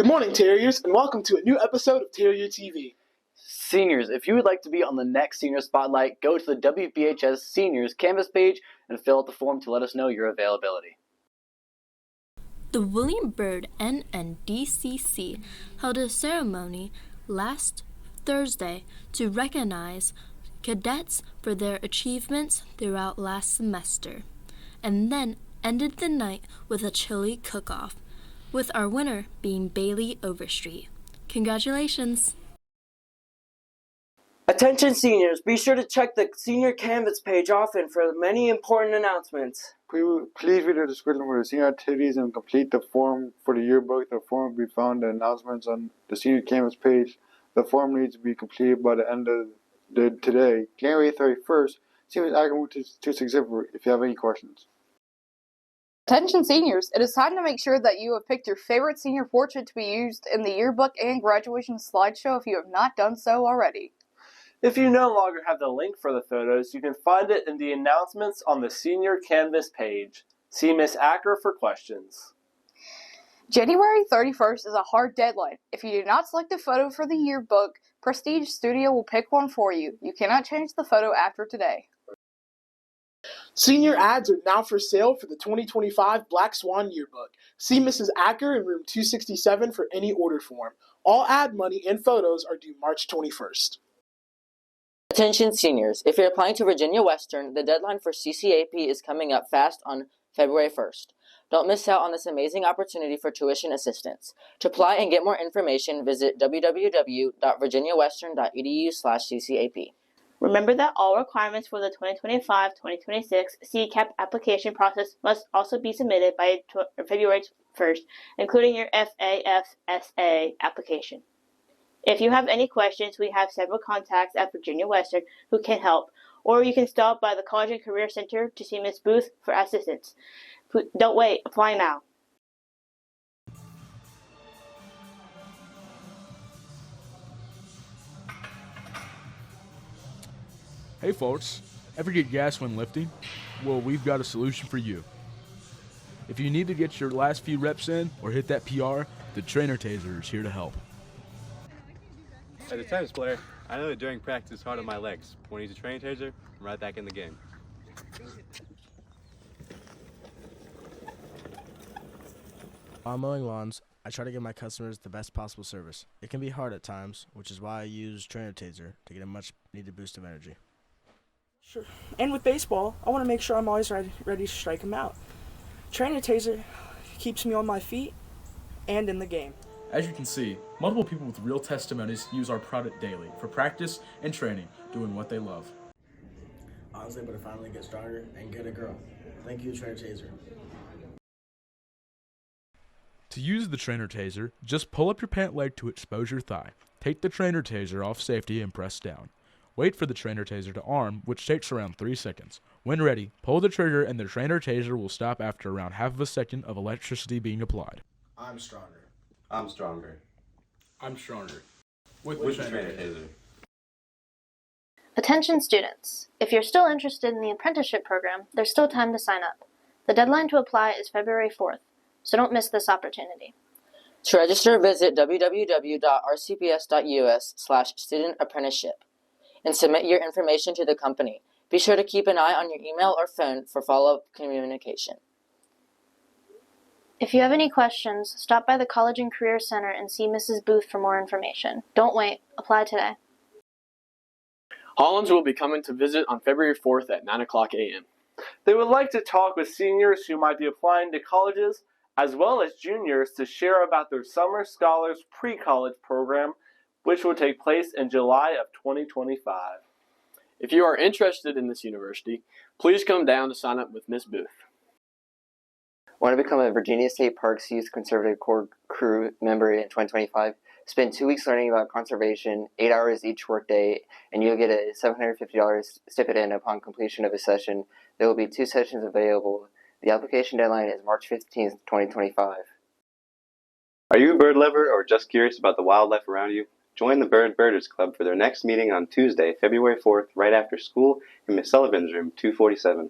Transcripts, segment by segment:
Good morning, Terriers, and welcome to a new episode of Terrier TV. Seniors, if you would like to be on the next Senior Spotlight, go to the WBHS Seniors Canvas page and fill out the form to let us know your availability. The William Byrd NNDCC held a ceremony last Thursday to recognize cadets for their achievements throughout last semester, and then ended the night with a chili cook-off, with our winner being Bailey Overstreet. Congratulations! Attention seniors, be sure to check the Senior Canvas page often for many important announcements. Please read the description for the senior activities and complete the form for the yearbook. The form will be found in announcements on the Senior Canvas page. The form needs to be completed by the end of today, January 31st. See Ms. Ackerman to 260 if you have any questions. Attention seniors, it is time to make sure that you have picked your favorite senior portrait to be used in the yearbook and graduation slideshow if you have not done so already. If you no longer have the link for the photos, you can find it in the announcements on the Senior Canvas page. See Ms. Acker for questions. January 31st is a hard deadline. If you do not select a photo for the yearbook, Prestige Studio will pick one for you. You cannot change the photo after today. Senior ads are now for sale for the 2025 Black Swan Yearbook. See Mrs. Acker in room 267 for any order form. All ad money and photos are due March 21st. Attention seniors, if you're applying to Virginia Western, the deadline for CCAP is coming up fast on February 1st. Don't miss out on this amazing opportunity for tuition assistance. To apply and get more information, visit www.virginiawestern.edu/CCAP. Remember that all requirements for the 2025-2026 CCAP application process must also be submitted by February 1st, including your FAFSA application. If you have any questions, we have several contacts at Virginia Western who can help, or you can stop by the College and Career Center to see Ms. Booth for assistance. Don't wait, apply now. Hey folks, ever get gas when lifting? Well, we've got a solution for you. If you need to get your last few reps in or hit that PR, the Trainer Taser is here to help. As a tennis player, I know that during practice it's hard on my legs. When I use a Trainer Taser, I'm right back in the game. While mowing lawns, I try to give my customers the best possible service. It can be hard at times, which is why I use Trainer Taser to get a much needed boost of energy. Sure. And with baseball, I want to make sure I'm always ready to strike them out. Trainer Taser keeps me on my feet and in the game. As you can see, multiple people with real testimonies use our product daily for practice and training, doing what they love. I was able to finally get stronger and get a girl. Thank you, Trainer Taser. To use the Trainer Taser, just pull up your pant leg to expose your thigh. Take the Trainer Taser off safety and press down. Wait for the Trainer Taser to arm, which takes around 3 seconds. When ready, pull the trigger and the Trainer Taser will stop after around half of a second of electricity being applied. I'm stronger. I'm stronger. I'm stronger. With the Trainer Taser. Attention students, if you're still interested in the apprenticeship program, there's still time to sign up. The deadline to apply is February 4th, so don't miss this opportunity. To register, visit www.rcps.us/student-apprenticeship and submit your information to the company. Be sure to keep an eye on your email or phone for follow-up communication. If you have any questions, stop by the College and Career Center and see Mrs. Booth for more information. Don't wait. Apply today. Hollins will be coming to visit on February 4th at 9 o'clock a.m. They would like to talk with seniors who might be applying to colleges, as well as juniors, to share about their Summer Scholars Pre-College program, which will take place in July of 2025. If you are interested in this university, please come down to sign up with Ms. Booth. Want to become a Virginia State Parks Youth Conservative Corps crew member in 2025? Spend 2 weeks learning about conservation, 8 hours each workday, and you'll get a $750 stipend upon completion of a session. There will be 2 sessions available. The application deadline is March 15th, 2025. Are you a bird lover or just curious about the wildlife around you? Join the Birders Club for their next meeting on Tuesday, February 4th, right after school in Miss Sullivan's room 247.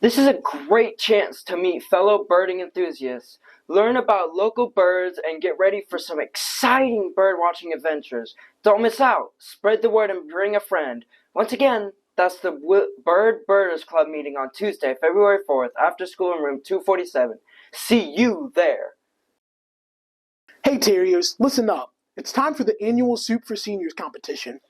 This is a great chance to meet fellow birding enthusiasts, learn about local birds, and get ready for some exciting bird watching adventures. Don't miss out. Spread the word and bring a friend. Once again, that's the Bird Birders Club meeting on Tuesday, February 4th, after school in room 247. See you there. Hey Terriers, listen up. It's time for the annual Soup for Seniors competition.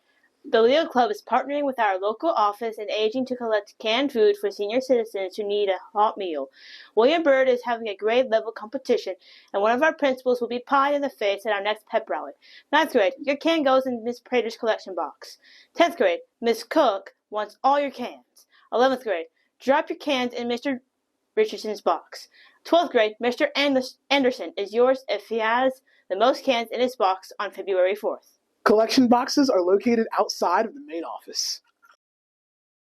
The Leo Club is partnering with our local office in Aging to collect canned food for senior citizens who need a hot meal. William Byrd is having a grade level competition, and one of our principals will be pied in the face at our next pep rally. 9th grade, your can goes in Miss Prater's collection box. 10th grade, Miss Cook wants all your cans. 11th grade, drop your cans in Mr. Richardson's box. 12th grade, Mr. Anderson is yours if he has the most cans in his box on February 4th. Collection boxes are located outside of the main office.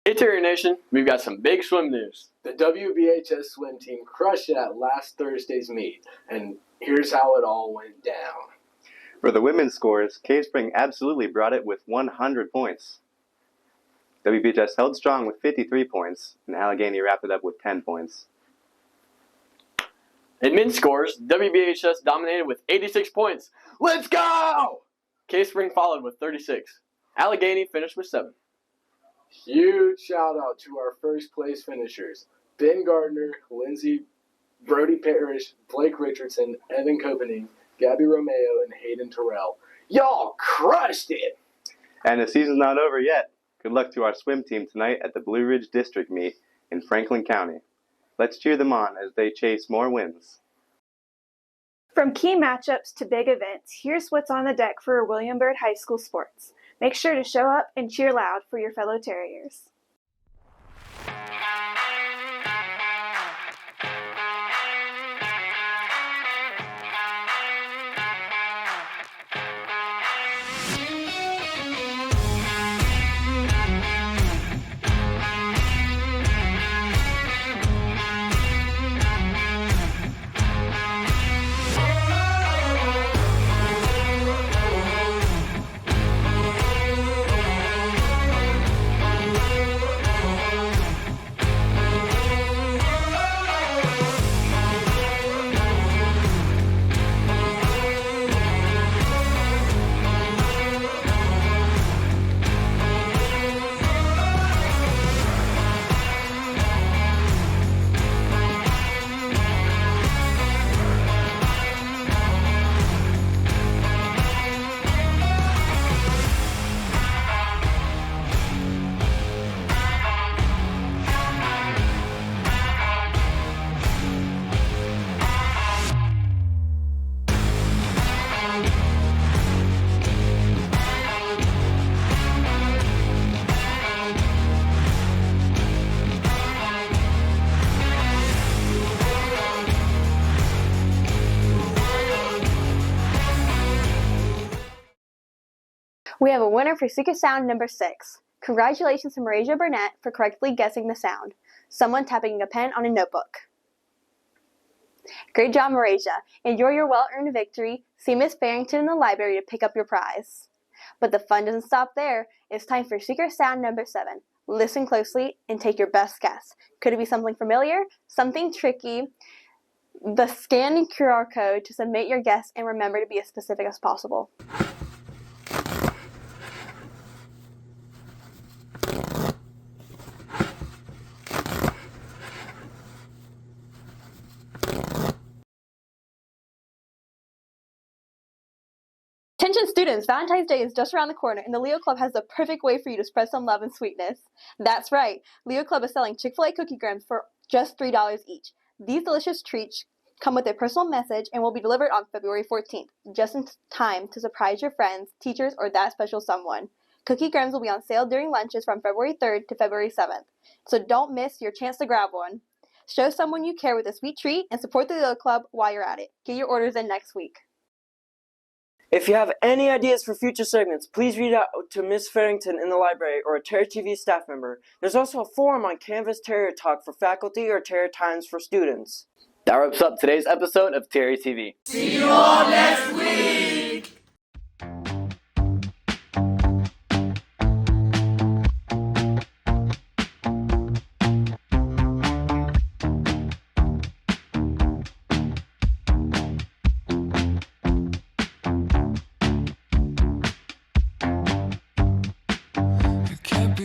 Hey Terrier Nation, we've got some big swim news. The WBHS swim team crushed it at last Thursday's meet, and here's how it all went down. For the women's scores, Cave Spring absolutely brought it with 100 points. WBHS held strong with 53 points, and Allegheny wrapped it up with 10 points. In men's scores, WBHS dominated with 86 points. Let's go! Cave Spring followed with 36. Allegheny finished with 7. Huge shout out to our first place finishers, Ben Gardner, Lindsay, Brody Parrish, Blake Richardson, Evan Copening, Gabby Romeo, and Hayden Terrell. Y'all crushed it! And the season's not over yet. Good luck to our swim team tonight at the Blue Ridge District meet in Franklin County. Let's cheer them on as they chase more wins. From key matchups to big events, here's what's on the deck for William Byrd High School sports. Make sure to show up and cheer loud for your fellow Terriers. We have a winner for Secret Sound number 6. Congratulations to Marasia Burnett for correctly guessing the sound. Someone tapping a pen on a notebook. Great job, Marasia. Enjoy your well-earned victory. See Miss Farrington in the library to pick up your prize. But the fun doesn't stop there. It's time for Secret Sound number 7. Listen closely and take your best guess. Could it be something familiar? Something tricky? Scan the QR code to submit your guess and remember to be as specific as possible. Attention students, Valentine's Day is just around the corner and the Leo Club has the perfect way for you to spread some love and sweetness. That's right, Leo Club is selling Chick-fil-A cookie grams for just $3 each. These delicious treats come with a personal message and will be delivered on February 14th, just in time to surprise your friends, teachers, or that special someone. Cookie grams will be on sale during lunches from February 3rd to February 7th, so don't miss your chance to grab one. Show someone you care with a sweet treat and support the Leo Club while you're at it. Get your orders in next week. If you have any ideas for future segments, please reach out to Miss Farrington in the library or a Terrier TV staff member. There's also a forum on Canvas Terrier Talk for faculty or Terrier Times for students. That wraps up today's episode of Terrier TV. See you all next week!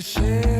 could share